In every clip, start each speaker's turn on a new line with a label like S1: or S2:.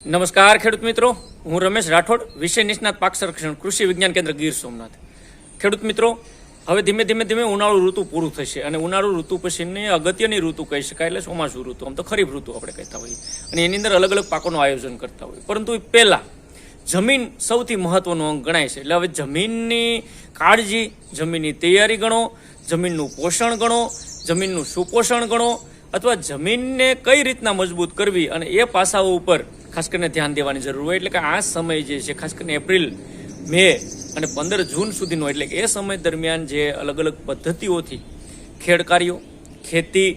S1: નમસ્કાર ખેડૂત મિત્રો, હું રમેશ રાઠોડ, વિષય નિષ્ણાત પાક સંરક્ષણ કૃષિ વિજ્ઞાન કેન્દ્ર ગીર સોમનાથ. ખેડૂત મિત્રો, હવે ધીમે ધીમે ઉનાળુ ઋતુ પૂરું થશે અને ઉનાળુ ઋતુ પછીની અગત્યની ઋતુ કહી શકાય એટલે ચોમાસુ ઋતુ, આમ તો ખરીફ ઋતુ આપણે કહેતા હોઈએ અને એની અંદર અલગ અલગ પાકોનું આયોજન કરતા હોઈએ. પરંતુ પહેલા જમીન સૌથી મહત્વનો અંગ ગણાય છે. એટલે હવે જમીનની કાળજી, જમીનની તૈયારી ગણો, જમીનનું પોષણ ગણો, જમીનનું સુપોષણ ગણો, અથવા જમીનને કઈ રીતના મજબૂત કરવી અને એ પાસાઓ ઉપર ખાસ કરીને ધ્યાન દેવાની જરૂર હોય. એટલે કે આ સમય જે છે ખાસ કરીને એપ્રિલ, મે અને 15 જૂન સુધીનો, એટલે કે એ સમય દરમિયાન જે અલગ અલગ પદ્ધતિઓથી ખેડ કાર્યો, ખેતી,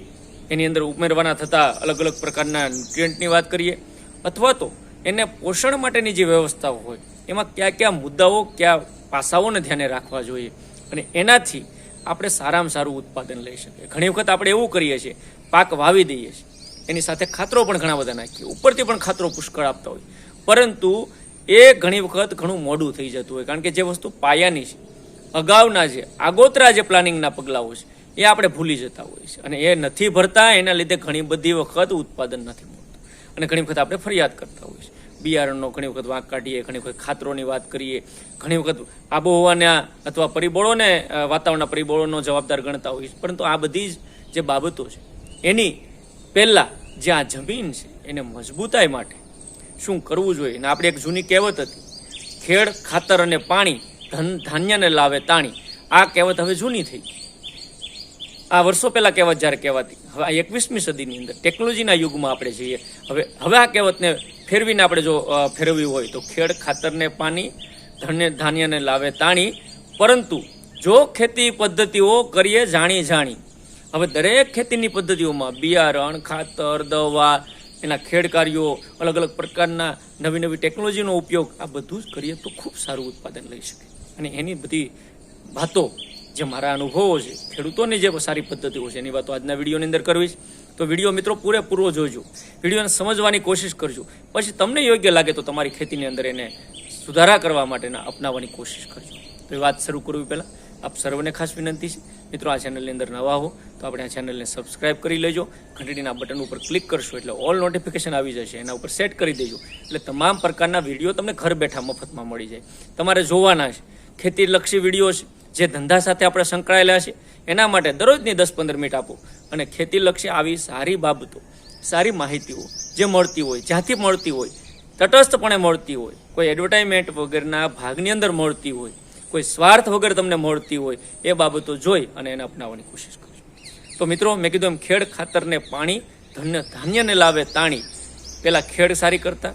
S1: એની અંદર ઉમેરવાના થતા અલગ અલગ પ્રકારના ન્યુટ્રિયન્ટની વાત કરીએ, અથવા તો એને પોષણ માટેની જે વ્યવસ્થાઓ હોય એમાં કયા કયા મુદ્દાઓ, કયા પાસાઓને ધ્યાને રાખવા જોઈએ અને એનાથી આપણે સારામાં સારું ઉત્પાદન લઈ શકીએ. ઘણી વખત આપણે એવું કરીએ છીએ, પાક વાવી દઈએ છીએ, એની સાથે ખાતરો પણ ઘણા બધા નાખીએ, ઉપરથી પણ ખાતરો પુષ્કળ આપતા હોય, પરંતુ એ ઘણી વખત ઘણું મોડું થઈ જતું હોય. કારણ કે જે વસ્તુ પાયાની છે, અગાઉના જે આગોતરા જે પ્લાનિંગના પગલાઓ છે એ આપણે ભૂલી જતા હોઈએ છીએ અને એ નથી ભરતા. એના લીધે ઘણી બધી વખત ઉત્પાદન નથી મળતું અને ઘણી વખત આપણે ફરિયાદ કરતા હોઈએ છીએ. બિયારણનો ઘણી વખત વાંક કાઢીએ, ઘણી વખત ખાતરોની વાત કરીએ, ઘણી વખત આબોહવાના અથવા પરિબળોને, વાતાવરણના પરિબળોનો જવાબદાર ગણતા હોઈએ છીએ. પરંતુ આ બધી જે બાબતો છે એની પહેલાં જે આ જમીન છે એને મજબૂતાઈ માટે શું કરવું જોઈએ. અને આપણે એક જૂની કહેવત હતી, ખેડ, ખાતર અને પાણી, ધાન્યને લાવે તાણી. આ કહેવત હવે જૂની થઈ. આ વર્ષો પહેલાં કહેવત જ્યારે કહેવાતી, હવે આ 21મી સદીની અંદર ટેકનોલોજીના યુગમાં આપણે જઈએ. હવે આ કહેવતને ફેરવીને આપણે જો ફેરવવી હોય તો ખેડ, ખાતરને પાણી, ધાન્યને લાવે તાણી. પરંતુ જો ખેતી પદ્ધતિઓ કરીએ જાણી. હવે દરેક ખેતીની પદ્ધતિઓમાં બિયારણ, ખાતર, દવા, એના ખેડ કાર્યો, અલગ અલગ પ્રકારના નવી ટેકનોલોજીનો ઉપયોગ, આ બધું જ કરીએ તો ખૂબ સારું ઉત્પાદન લઈ શકે. અને એની બધી વાતો, જે મારા અનુભવો છે, ખેડૂતોની જે સારી પદ્ધતિઓ છે, એની વાતો આજના વિડીયોની અંદર કરવી છે. તો વિડીયો મિત્રો પૂરેપૂરો જોજો, વિડીયોને સમજવાની કોશિશ કરજો. પછી તમને યોગ્ય લાગે તો તમારી ખેતીની અંદર એને સુધારા કરવા માટેના અપનાવવાની કોશિશ કરજો. તો એ વાત શરૂ કરવી પહેલાં આપ સર્વને ખાસ વિનંતી છે, મિત્રો, આ ચેનલની અંદર નવા હો તો આપણે આ ચેનલને સબસ્ક્રાઇબ કરી લેજો. ઘંટડીના બટન ઉપર ક્લિક કરશો એટલે ઓલ નોટિફિકેશન આવી જશે, એના ઉપર સેટ કરી દેજો. એટલે તમામ પ્રકારના વિડીયો તમને ઘર બેઠા મફતમાં મળી જાય. તમારે જોવાના છે ખેતીલક્ષી વિડીયો છે, જે ધંધા સાથે આપણે સંકળાયેલા છે, એના માટે દરરોજની 10-15 મિનિટ આપો અને ખેતીલક્ષી આવી સારી બાબતો, સારી માહિતીઓ જે મળતી હોય, જ્યાંથી મળતી હોય, તટસ્થપણે મળતી હોય, કોઈ એડવર્ટાઇઝમેન્ટ વગરના ભાગની અંદર મળતી હોય, કોઈ સ્વાર્થ વગર તમને મળતી હોય, એ બાબતો જોઈ અને એને અપનાવવાની કોશિશ કરજો. તો મિત્રો, મેં કીધું એમ ખેડ, ખાતરને પાણી, ધાન્યને લાવે તાણી. પહેલાં ખેડ સારી કરતા,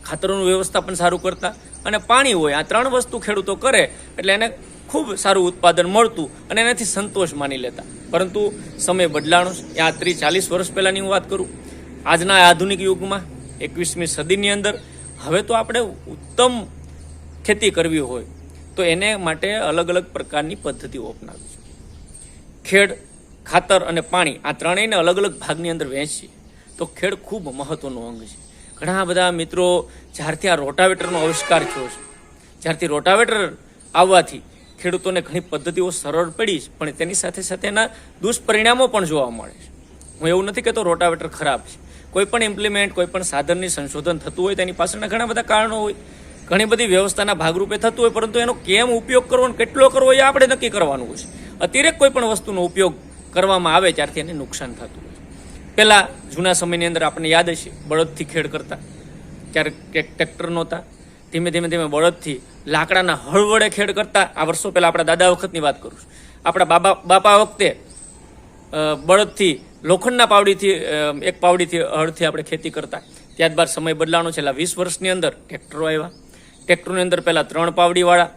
S1: ખાતરોનું વ્યવસ્થાપન સારું કરતા અને પાણી હોય, આ 3 વસ્તુ ખેડૂતો કરે એટલે એને ખૂબ સારું ઉત્પાદન મળતું અને એનાથી સંતોષ માની લેતા. પરંતુ સમય બદલાણો છે. આ 30-40 વર્ષ પહેલાંની હું વાત કરું, આજના આધુનિક યુગમાં 21મી સદીની અંદર હવે તો આપણે ઉત્તમ ખેતી કરવી હોય તો એને માટે અલગ અલગ પ્રકારની પદ્ધતિઓ અપનાવી છે. ખેડ, ખાતર અને પાણી, આ ત્રણેયને અલગ અલગ ભાગની અંદર વહેંચીએ તો ખેડ ખૂબ મહત્વનો અંગ છે. ઘણા બધા મિત્રો, જ્યારથી આ રોટાવેટરનો આવિષ્કાર થયો છે, જ્યારથી રોટાવેટર આવવાથી ખેડૂતોને ઘણી પદ્ધતિઓ સરળ પડી છે, પણ તેની સાથે સાથે એના દુષ્પરિણામો પણ જોવા મળે છે. હું એવું નથી કહેતો રોટાવેટર ખરાબ છે. કોઈ પણ ઇમ્પ્લિમેન્ટ, કોઈ પણ સાધનની સંશોધન થતું હોય તેની પાછળના ઘણા બધા કારણો હોય, ઘણી બધી વ્યવસ્થાના ભાગરૂપે થતું હોય, પરંતુ એનો કેમ ઉપયોગ કરવો અને કેટલો કરવો એ આપણે નક્કી કરવાનું હોય છે. અતિરેક કોઈ પણ વસ્તુનો ઉપયોગ કરવામાં આવે ત્યારથી એને નુકસાન થતું હોય છે. પહેલાં જૂના સમયની અંદર આપણને યાદ હશે, બળદથી ખેડ કરતા, ક્યારેક ટ્રેક્ટર નહોતા, ધીમે બળદથી લાકડાના હળ વડે ખેડ કરતા. આ વર્ષો પહેલાં આપણા દાદા વખતની વાત કરું છું. આપણા બાપા વખતે બળદથી, લોખંડના પાવડીથી, એક પાવડીથી હળથી આપણે ખેતી કરતા. ત્યારબાદ સમય બદલાણો છે. 20 વર્ષની અંદર ટ્રેક્ટરો આવ્યા. ટ્રેક્ટરની અંદર પહેલાં 3 પાવડીવાળા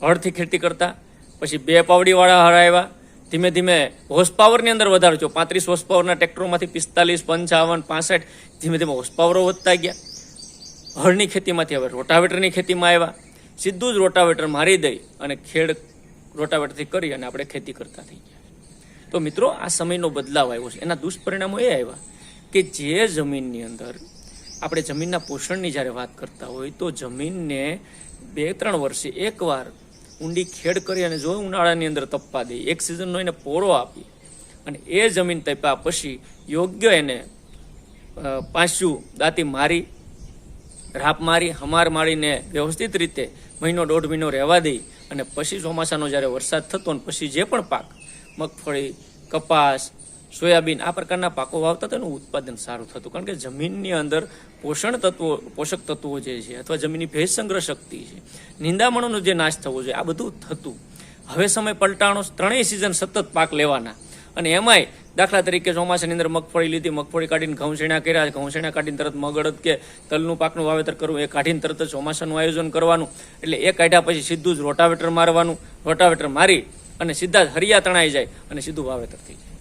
S1: હળથી ખેતી કરતા, પછી 2 પાવડીવાળા હળ આવ્યા. ધીમે હોર્સ પાવરની અંદર વધારો થયો. 35 હોર્સ પાવરના ટ્રેક્ટરોમાંથી 45, 55, 65 ધીમે હોર્સ પાવરો વધતા ગયા. હળની ખેતીમાંથી હવે રોટાવેટરની ખેતીમાં આવ્યા. સીધું જ રોટાવેટર મારી દઈ અને ખેડ રોટાવેટરથી કરી અને આપણે ખેતી કરતા થઈ ગયા. તો મિત્રો, આ સમયનો બદલાવ આવ્યો છે. એના દુષ્પરિણામો એ આવ્યા કે જે જમીનની અંદર આપણે જમીનના પોષણની જ્યારે વાત કરતા હોય તો જમીનને 2-3 વર્ષે એકવાર ઊંડી ખેડ કરી અને જો ઉનાળાની અંદર તપવા દઈએ, એક સિઝનનો એને પોરો આપી અને એ જમીન તપ્યા પછી યોગ્ય એને પાછું દાંતી મારી રાપ મારી હમાર મારીને વ્યવસ્થિત રીતે મહિનો દોઢ મહિનો રહેવા દઈ અને પછી ચોમાસાનો જ્યારે વરસાદ થતો ને પછી જે પણ પાક મગફળી, કપાસ, સોયાબીન આ પ્રકારના પાકો વાવતા હતા એનું ઉત્પાદન સારું થતું. કારણ કે જમીનની અંદર પોષક તત્વો જે છે અથવા જમીનની ભેજ સંગ્રહ શક્તિ છે, નિંદામણોનો જે નાશ થવો જોઈએ આ બધું થતું. હવે સમય પલટાણો, ત્રણેય સિઝન સતત પાક લેવાના અને એમાંય દાખલા તરીકે ચોમાસાની અંદર મગફળી લીધી, મગફળી કાઢીને ઘઉંસેણા કર્યા, ઘઉંસેણા કાઢીને તરત મગ, અડદ કે તલનું પાકનું વાવેતર કરવું, એ કાઢીને તરત જ ચોમાસાનું આયોજન કરવાનું. એટલે એ કાઢ્યા પછી સીધું જ રોટાવેટર મારવાનું, રોટાવેટર મારી અને સીધા જ હરિયા તણાઈ જાય અને સીધું વાવેતર થઈ જાય.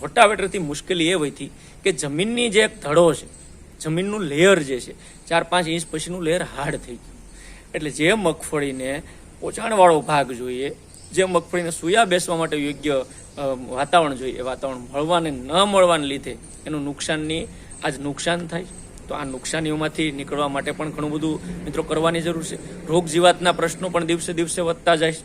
S1: રોટાવેટરથી મુશ્કેલી એ વહીથી કે જમીનની જે એક ધડો છે, જમીનનું લેયર જે છે 4-5 ઇંચ પછીનું લેયર હાર્ડ થઈ ગયું. એટલે જે મગફળીને પોચાણવાળો ભાગ જોઈએ, જે મગફળીને સૂયા બેસવા માટે યોગ્ય વાતાવરણ જોઈએ, એ વાતાવરણ મળવાને ન મળવાને લીધે એનું નુકસાન થાય. તો આ નુકસાનીઓમાંથી નીકળવા માટે પણ ઘણું બધું મિત્રો કરવાની જરૂર છે. રોગ જીવાતના પ્રશ્નો પણ દિવસે દિવસે વધતા જાય છે.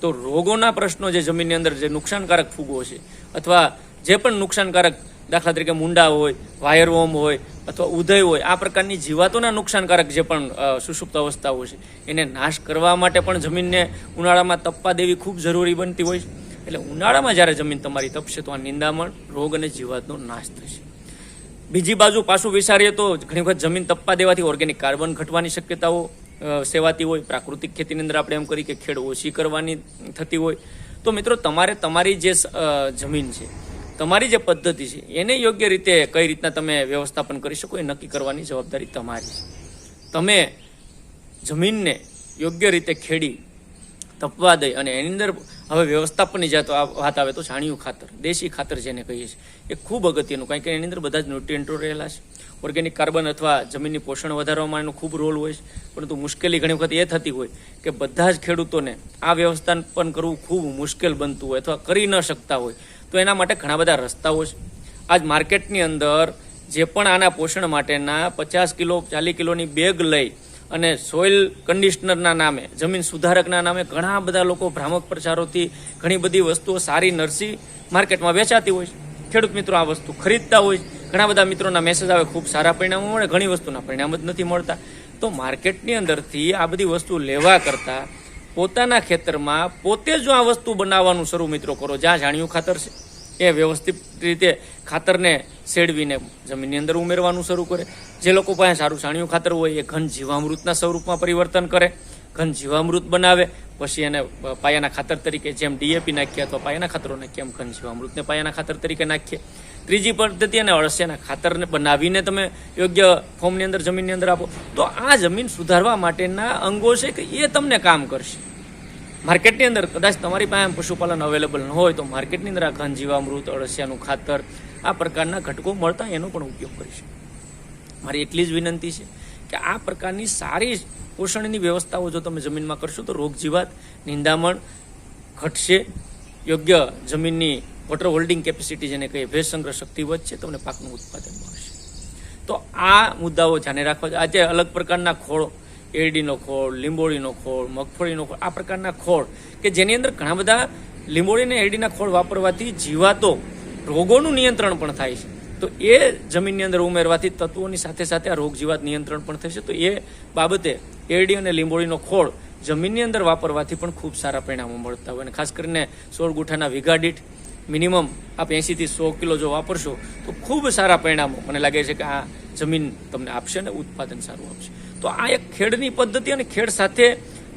S1: તો રોગોના પ્રશ્નો જે જમીનની અંદર જે નુકસાનકારક ફૂગો છે અથવા જે પણ નુકસાનકારક દાખલા તરીકે મુંડા હોય, વાયરવોર્મ હોય અથવા ઉદય હોય, આ પ્રકારની જીવાતોના નુકસાનકારક જે પણ સુષુપ્ત અવસ્થાઓ છે એને નાશ કરવા માટે પણ જમીનને ઉનાળામાં તપવા દેવી ખૂબ જરૂરી બનતી હોય છે. એટલે ઉનાળામાં જ્યારે જમીન તમારી તપશે તો આ નિંદામણ, રોગ અને જીવાતનો નાશ થશે. બીજી બાજુ પાછું વિચારીએ તો ઘણી વખત જમીન તપવા દેવાથી ઓર્ગેનિક કાર્બન ઘટવાની શક્યતાઓ સેવાતી હોય. પ્રાકૃતિક ખેતીની અંદર આપણે એમ કરી કે ખેડ ઓછી કરવાની થતી હોય. તો મિત્રો તમારે તમારી જે જમીન છે, તમારી જે પદ્ધતિ છે એને યોગ્ય રીતે કઈ રીતના તમે વ્યવસ્થાપન કરી શકો એ નક્કી કરવાની જવાબદારી તમારી છે. તમે જમીનને યોગ્ય રીતે ખેડી તપવા દઈ અને એની અંદર હવે વ્યવસ્થાપનની વાત આવે તો છાણિયું ખાતર, દેશી ખાતર જેને કહીએ છીએ, એ ખૂબ અગત્યનું. કારણ કે એની અંદર બધા જ ન્યુટ્રિયન્ટો રહેલા છે. ઓર્ગેનિક કાર્બન અથવા જમીનની પોષણ વધારવામાં એનો ખૂબ રોલ હોય છે. પરંતુ મુશ્કેલી ઘણી વખત એ થતી હોય કે બધા જ ખેડૂતોને આ વ્યવસ્થાપન કરવું ખૂબ મુશ્કેલ બનતું હોય અથવા કરી ન શકતા હોય. તો એના માટે ઘણા બધા રસ્તાઓ છે. આજ માર્કેટની અંદર જે પણ આના પોષણ માટેના 50 કિલો 40 કિલોની બેગ લઈ અને સોઇલ કન્ડિશનરના નામે, જમીન સુધારકના નામે ઘણા બધા લોકો ભ્રામક પ્રચારોથી ઘણી બધી વસ્તુઓ સારી નરસી માર્કેટમાં વેચાતી હોય છે. ખેડૂત મિત્રો આ વસ્તુ ખરીદતા હોય છે. ઘણા બધા મિત્રોના મેસેજ આવે ખૂબ સારા પરિણામો મળે, ઘણી વસ્તુના પરિણામ જ નથી મળતા. તો માર્કેટની અંદરથી આ બધી વસ્તુ લેવા કરતાં પોતાના ખેતરમાં પોતે જો આ વસ્તુ બનાવવાનું શરૂ મિત્રો કરો. જ્યાં છાણિયું ખાતર છે એ વ્યવસ્થિત રીતે ખાતરને શેડવીને જમીનની અંદર ઉમેરવાનું શરૂ કરે. જે લોકો પાસે સારું છાણિયું ખાતર હોય એ ઘન જીવામૃતના સ્વરૂપમાં પરિવર્તન કરે, ઘન જીવામૃત બનાવે, પછી એને પાયાના ખાતર તરીકે જેમ ડીએપી નાખીએ અથવા પાયાના ખાતરો નાખીએ એમ ઘન જીવામૃતને પાયાના ખાતર તરીકે નાખીએ. ત્રીજી પદ્ધતિ અને અળસિયાના ખાતરને બનાવીને તમે યોગ્ય ફોર્મની અંદર જમીનની અંદર આપો. તો આ જમીન સુધારવા માટેના અંગો છે કે એ તમને કામ કરશે. માર્કેટની અંદર કદાચ તમારી પાસે પશુપાલન અવેલેબલ ન હોય તો માર્કેટની અંદર આ ઘન જીવામૃત, અળસિયાનું ખાતર, આ પ્રકારના ઘટકો મળતા એનો પણ ઉપયોગ કરીશું. મારી એટલી જ વિનંતી છે કે આ પ્રકારની સારી પોષણની વ્યવસ્થાઓ જો તમે જમીનમાં કરશો તો રોગ જીવાત, નિંદામણ ઘટશે, યોગ્ય જમીનની વોટર હોલ્ડિંગ કેપેસિટી જેને કહીએ ભેજ સંગ્રહ શક્તિ વધશે, તમને પાકનું ઉત્પાદન મળશે. તો આ મુદ્દાઓ ધ્યાને રાખવા. આજે અલગ પ્રકારના ખોળ, એરડીનો ખોળ, લીંબોળીનો ખોળ, મગફળીનો ખોળ, આ પ્રકારના ખોળ કે જેની અંદર ઘણા બધા લીંબોળી અને એરડીના ખોળ વાપરવાથી જીવાતો, રોગોનું નિયંત્રણ પણ થાય છે. તો એ જમીનની અંદર ઉમેરવાથી તત્વોની સાથે સાથે આ રોગ જીવાત નિયંત્રણ પણ થશે. તો એ બાબતે એરડી અને લીંબોળીનો ખોળ જમીનની અંદર વાપરવાથી પણ ખૂબ સારા પરિણામો મળતા હોય. અને ખાસ કરીને 16 ગુઠાના વીઘા દીઠ મિનિમમ આપ 80 થી 100 કિલો જો વાપરશો તો ખૂબ સારા પરિણામો મને લાગે છે કે આ જમીન તમને આપશે અને ઉત્પાદન સારું આપશે. તો આ એક ખેડની પદ્ધતિ અને ખેડ સાથે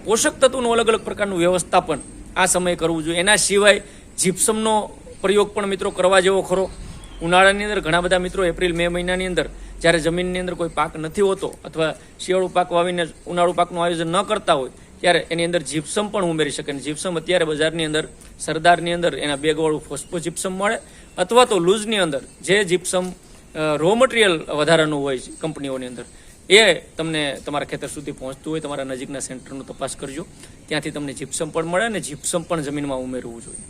S1: પોષક તત્વોનું અલગ અલગ પ્રકારનું વ્યવસ્થાપન આ સમયે કરવું જોઈએ. એના સિવાય જીપ્સમનો પ્રયોગ પણ મિત્રો કરવા જેવો ખરો. ઉનાળાની અંદર ઘણા બધા મિત્રો એપ્રિલ-મે મહિનાની અંદર જ્યારે જમીનની અંદર કોઈ પાક નથી હોતો અથવા શિયાળુ પાક વાવીને ઉનાળુ પાકનું આયોજન ન કરતા હોય ત્યારે એની અંદર જીપ્સમ પણ ઉમેરી શકે. જીપ્સમ અત્યારે બજારની અંદર સરદારની અંદર એના બેગવાળું ફોસ્ફો જીપ્સમ મળે અથવા તો લૂઝની અંદર જે જીપ્સમ રો મટીરિયલ વધારાનું હોય છે કંપનીઓની અંદર એ તમને તમારા ખેતર સુધી પહોંચતું હોય. તમારા નજીકના સેન્ટરનો તપાસ કરજો, ત્યાંથી તમને જીપ્સમ પણ મળે અને જીપ્સમ પણ જમીનમાં ઉમેરવું જોઈએ.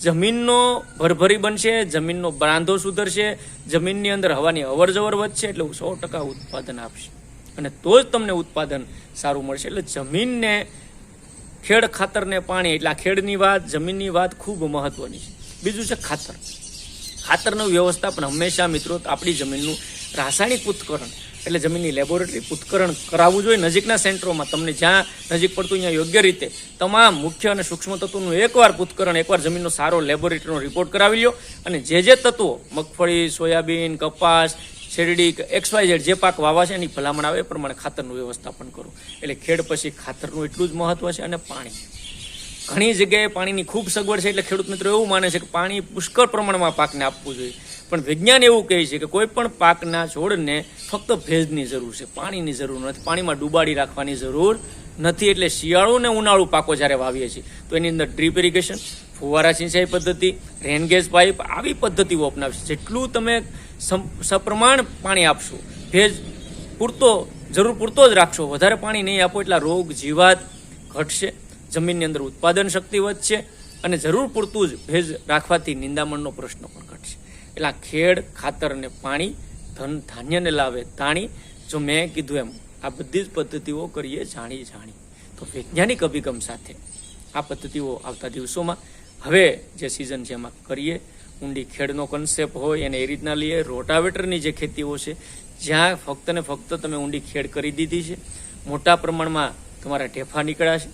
S1: જમીનનો ભરભરી બનશે, જમીનનો બાંધો સુધરશે, જમીનની અંદર હવાની અવર જવર વધશે એટલે 100% ઉત્પાદન આપશે અને તો જ તમને ઉત્પાદન સારું મળશે. એટલે જમીનને ખેડ, ખાતરને પાણી, એટલે આ ખેડની વાત, જમીનની વાત ખૂબ મહત્વની છે. બીજું છે ખાતરનું વ્યવસ્થાપન. હંમેશા મિત્રો આપણી જમીનનું રાસાયણિક ઉત્કરણ એટલે જમીનની લેબોરેટરી પૃથ્થકરણ કરાવવું જોઈએ નજીકના સેન્ટરોમાં. તમને જ્યાં નજીક પડતું ત્યાં યોગ્ય રીતે તમામ મુખ્ય અને સૂક્ષ્મ તત્વોનું એકવાર પૃથ્થકરણ, એકવાર જમીનનો સારો લેબોરેટરીનો રિપોર્ટ કરાવી લ્યો. અને જે તત્વો મગફળી, સોયાબીન, કપાસ, શેરડી, XYZ જે પાક વાવા છે એની ભલામણ આવે એ પ્રમાણે ખાતરનું વ્યવસ્થાપન કરો. એટલે ખેડ પછી ખાતરનું એટલું જ મહત્વ છે. અને પાણી, ઘણી જગ્યાએ પાણીની ખૂબ સગવડ છે એટલે ખેડૂત મિત્રો એવું માને છે કે પાણી પુષ્કળ પ્રમાણમાં પાકને આપવું જોઈએ. પણ વિજ્ઞાન એવું કહે છે કે કોઈ પણ પાકના છોડને ફક્ત ભેજની જરૂર છે, પાણીની જરૂર નથી. પાણીમાં ડૂબાડી રાખવાની જરૂર નથી. એટલે શિયાળુ અને ઉનાળુ પાકો જ્યારે વાવીએ છીએ તો એની અંદર ડ્રીપ ઇરિગેશન, ફુવારા સિંચાઈ પદ્ધતિ, રેનગેજ પાઇપ, આવી પદ્ધતિઓ અપનાવશે. જેટલું તમે સપ્રમાણ પાણી આપશો, ભેજ જરૂર પૂરતો જ રાખશો, વધારે પાણી નહીં આપો એટલા રોગ જીવાત ઘટશે, જમીનની અંદર ઉત્પાદન શક્તિ વધશે અને જરૂર પૂરતું જ ભેજ રાખવાથી નિંદામણનો પ્રશ્ન પણ ઘટશે. એટલે ખેડ, ખાતર અને પાણી, ધન ધાન્યને લાવે તાણી. જો મેં કીધું એમ આ બધી જ પદ્ધતિઓ કરીએ જાણી તો વૈજ્ઞાનિક અભિગમ સાથે આ પદ્ધતિઓ આવતા દિવસોમાં હવે જે સિઝન છે એમાં કરીએ. ઊંડી ખેડનો કન્સેપ્ટ હોય એને એ રીતના લઈએ. રોટાવેટરની જે ખેતીઓ છે જ્યાં ફક્ત ને ફક્ત તમે ઊંડી ખેડ કરી દીધી છે, મોટા પ્રમાણમાં તમારા ઢેફા નીકળ્યા છે,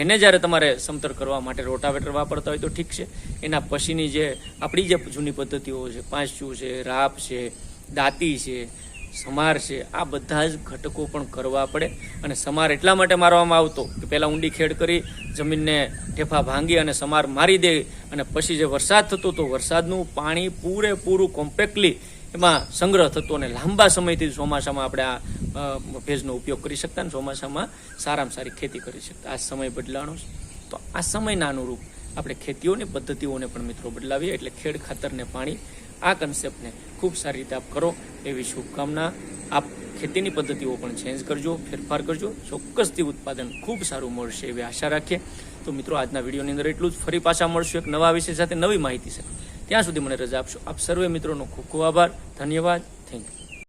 S1: એને જ્યારે તમારે સમતર કરવા માટે રોટાવેટર વાપરતા હોય તો ઠીક છે. એના પછીની જે આપણી જે જૂની પદ્ધતિઓ છે, પાંચચું છે, રાપ છે, દાંતી છે, સમાર છે, આ બધા જ ઘટકો પણ કરવા પડે. અને સમાર એટલા માટે મારવામાં આવતો કે પહેલાં ઊંડી ખેડ કરી જમીનને ઢેફા ભાંગી અને સમાર મારી દે અને પછી જે વરસાદ થતો તો વરસાદનું પાણી પૂરેપૂરું કોમ્પેક્ટલી એમાં સંગ્રહ થતો અને લાંબા સમયથી ચોમાસામાં આપણે આ ભેજનો ઉપયોગ કરી શકતા અને ચોમાસામાં સારામાં સારી ખેતી કરી શકતા. આ સમય બદલાણો છે તો આ સમયના અનુરૂપ આપણે ખેતીઓની પદ્ધતિઓને પણ મિત્રો બદલાવીએ. એટલે ખેડ, ખાતર ને પાણી આ કન્સેપ્ટને ખૂબ સારી રીતે આપ કરો એવી શુભકામના. આપ ખેતીની પદ્ધતિઓ પણ ચેન્જ કરજો, ફેરફાર કરજો, ચોક્કસથી ઉત્પાદન ખૂબ સારું મળશે એવી આશા રાખીએ. તો મિત્રો આજના વિડીયોની અંદર એટલું જ. ફરી પાછા મળશું એક નવા વિષય સાથે, નવી માહિતી સાથે. ત્યાં સુધી મને રજા આપશો. આપ સર્વે મિત્રોનો ખૂબ ખૂબ આભાર, ધન્યવાદ, થેન્ક યુ.